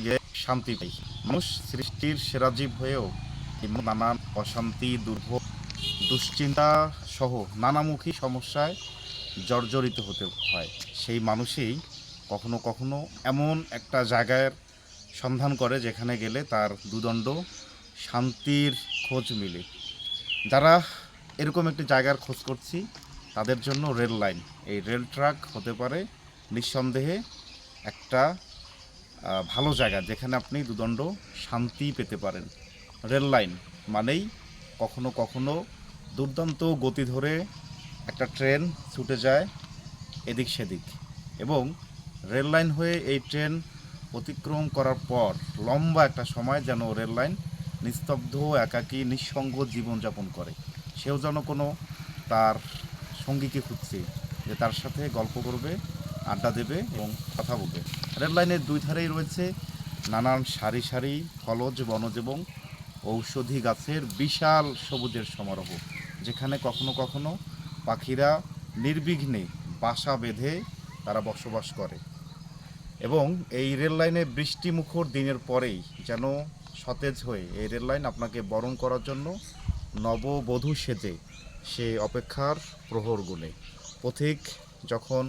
গিয়ে শান্তি পাই। মানুষ সৃষ্টির সেরা জীব হয়েও নানান অশান্তি, দুর্ভোগ, দুশ্চিন্তা সহ নানামুখী সমস্যায় জর্জরিত হতে হয়। সেই মানুষই কখনো কখনো এমন একটা জায়গার সন্ধান করে যেখানে গেলে তার দুদণ্ড শান্তির খোঁজ মিলে। যারা এরকম একটি জায়গার খোঁজ করছি তাদের জন্য রেল লাইন, এই রেল ট্র্যাক হতে পারে নিঃসন্দেহে একটা ভালো জায়গা যেখানে আপনি দুদণ্ড শান্তি পেতে পারেন। রেল লাইন মানেই কখনো কখনো দুর্দান্ত গতি ধরে একটা ট্রেন ছুটে যায় এদিক সেদিক, এবং রেল লাইন হয়ে এই ট্রেন অতিক্রম করার পর লম্বা একটা সময় যেন রেল লাইন নিস্তব্ধ, একাকী, নিঃসঙ্গ জীবনযাপন করে। সেও যেন কোনো তার সঙ্গীকে খুঁজছে যে তার সাথে গল্প করবে, আড্ডা দেবে এবং কথা বলবে। রেল লাইনের দুই ধারেই রয়েছে নানান সারি সারি ফলজ, বনজ এবং ঔষধি গাছের বিশাল সবুজের সমারোহ, যেখানে কখনো কখনো পাখিরা নির্বিঘ্নে বাসা বেঁধে তারা বসবাস করে। এবং এই রেল লাইনে বৃষ্টিমুখর দিনের পরেই যেন সতেজ হয়ে এই রেল লাইন আপনাকে বরণ করার জন্য নববধূ সেজে সে অপেক্ষার প্রহর গুনে। পথিক যখন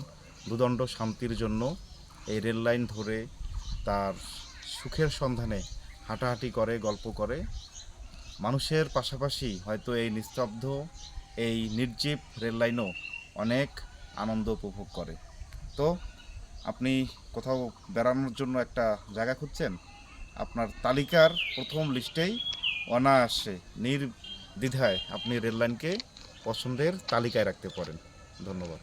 দুদণ্ড শান্তির জন্য এই রেল লাইন ধরে তার সুখের সন্ধানে হাঁটাহাঁটি করে, গল্প করে, মানুষের পাশাপাশি হয়তো এই নিস্তব্ধ, এই নির্জীব রেল লাইনও অনেক আনন্দ উপভোগ করে। তো আপনি কোথাও বেড়ানোর জন্য একটা জায়গা খুঁজছেন, আপনার তালিকার প্রথম লিস্টেই অনায়াসে নির্দ্বিধায় আপনি রেল লাইনকে পছন্দের তালিকায় রাখতে পারেন। ধন্যবাদ।